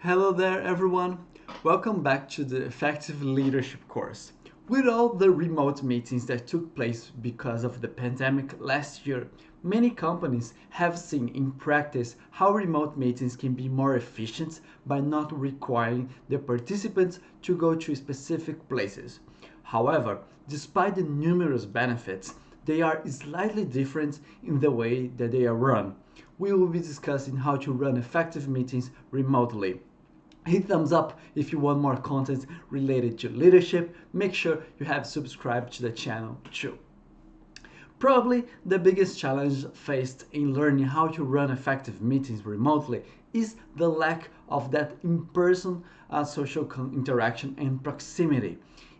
Hello there, everyone. Welcome back to the Effective Leadership course. With all the remote meetings that took place because of the pandemic last year, many companies have seen in practice how remote meetings can be more efficient by not requiring the participants to go to specific places. However, despite the numerous benefits, they are slightly different in the way that they are run. We will be discussing how to run effective meetings remotely. Hit thumbs up if you want more content related to leadership. Make sure you have subscribed to the channel too. Probably the biggest challenge faced in learning how to run effective meetings remotely is the lack of that in-person social interaction and proximity.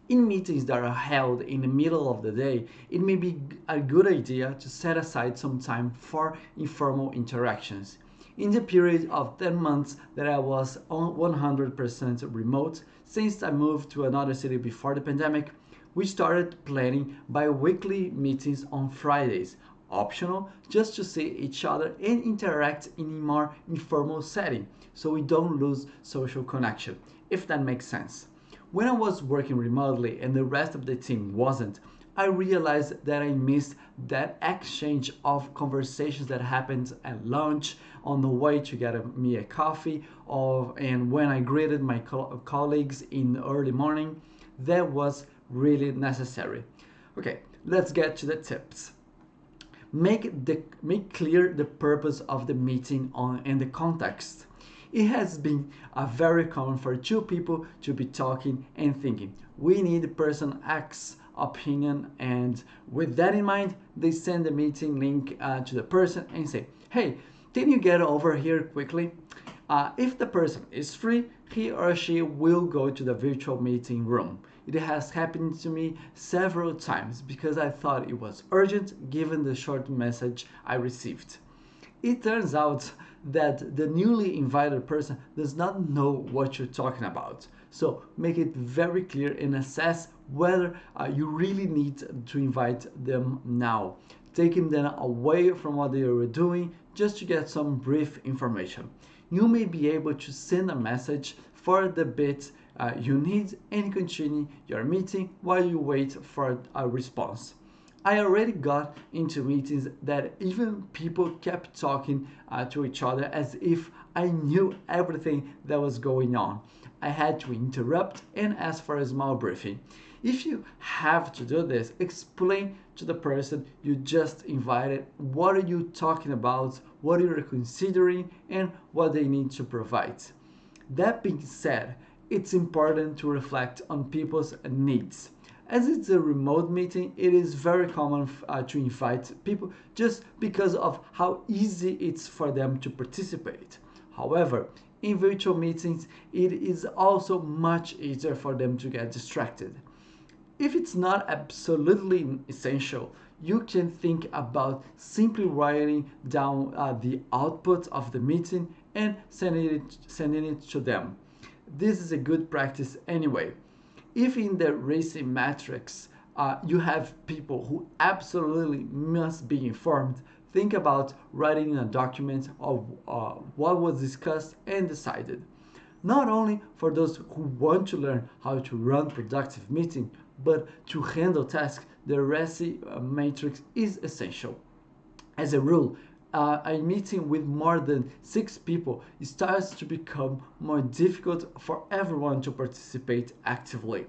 In meetings that are held in the middle of the day, it may be a good idea to set aside some time for informal interactions. In the period of 10 months that I was on 100% remote, since I moved to another city before the pandemic, we started planning bi-weekly meetings on Fridays, optional just to see each other and interact in a more informal setting so we don't lose social connection, if that makes sense. When I was working remotely and the rest of the team wasn't, I realized that I missed that exchange of conversations that happened at lunch, on the way to get me a coffee, and when I greeted my colleagues in the early morning. That was really necessary. Okay, let's get to the tips. Make clear the purpose of the meeting and the context. It has been very common for two people to be talking and thinking, we need person X opinion, and with that in mind, they send the meeting link to the person and say, hey, can you get over here quickly? If the person is free, he or she will go to the virtual meeting room. It has happened to me several times because I thought it was urgent given the short message I received. It turns out that the newly invited person does not know what you're talking about. So make it very clear and assess whether you really need to invite them now, taking them away from what they were doing just to get some brief information. You may be able to send a message for the bit you need and continue your meeting while you wait for a response. I already got into meetings that even people kept talking to each other as if I knew everything that was going on. I had to interrupt and ask for a small briefing. If you have to do this, explain to the person you just invited what are you talking about, what you're considering, and what they need to provide. That being said, it's important to reflect on people's needs. As it's a remote meeting, it is very common to invite people just because of how easy it's for them to participate. However, in virtual meetings, it is also much easier for them to get distracted. If it's not absolutely essential, you can think about simply writing down the output of the meeting and sending it to them. This is a good practice anyway. If in the racing matrix you have people who absolutely must be informed, think about writing a document of what was discussed and decided. Not only for those who want to learn how to run productive meeting, but to handle tasks, the RACI matrix is essential. As a rule, a meeting with more than 6 people starts to become more difficult for everyone to participate actively.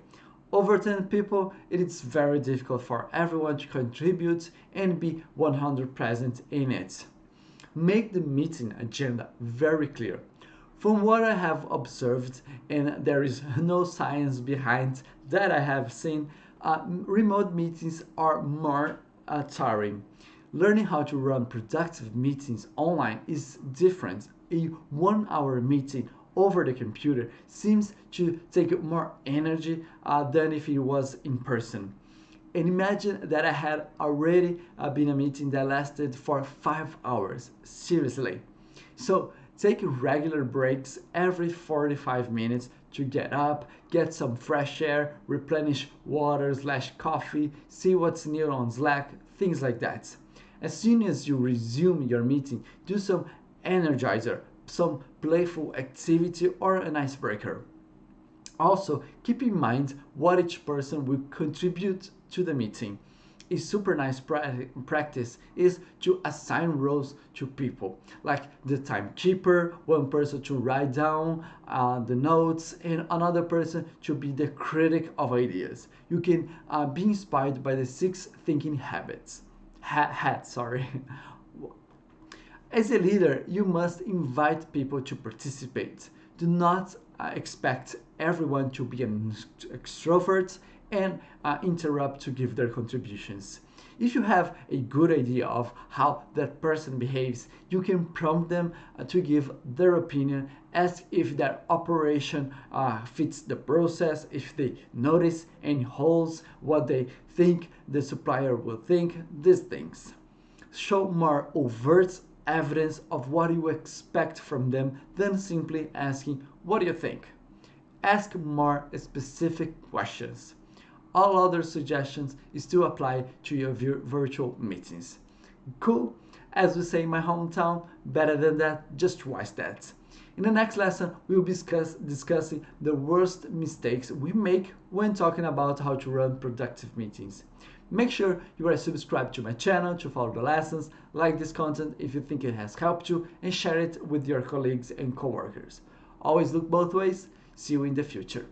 Over 10 people, it is very difficult for everyone to contribute and be 100% present in it. Make the meeting agenda very clear. From what I have observed, and there is no science behind that I have seen, remote meetings are more tiring. Learning how to run productive meetings online is different. A 1 hour meeting over the computer seems to take more energy than if it was in person. And imagine that I had already been a meeting that lasted for 5 hours. Seriously. So take regular breaks every 45 minutes to get up, get some fresh air, replenish water/coffee, see what's new on Slack, things like that. As soon as you resume your meeting, do some energizer, some playful activity or an icebreaker. Also, keep in mind what each person will contribute to the meeting. A super nice practice is to assign roles to people, like the timekeeper, one person to write down the notes, and another person to be the critic of ideas. You can be inspired by the 6 thinking habits. Sorry. As a leader, you must invite people to participate. Do not expect everyone to be an extrovert and interrupt to give their contributions. If you have a good idea of how that person behaves, you can prompt them to give their opinion, ask if their operation fits the process, if they notice any holes, what they think the supplier will think, these things. Show more overt evidence of what you expect from them than simply asking, "What do you think?" Ask more specific questions. All other suggestions still apply to your virtual meetings. Cool? As we say in my hometown, better than that, just twice that. In the next lesson, we will be discussing the worst mistakes we make when talking about how to run productive meetings. Make sure you are subscribed to my channel to follow the lessons, like this content if you think it has helped you, and share it with your colleagues and coworkers. Always look both ways. See you in the future.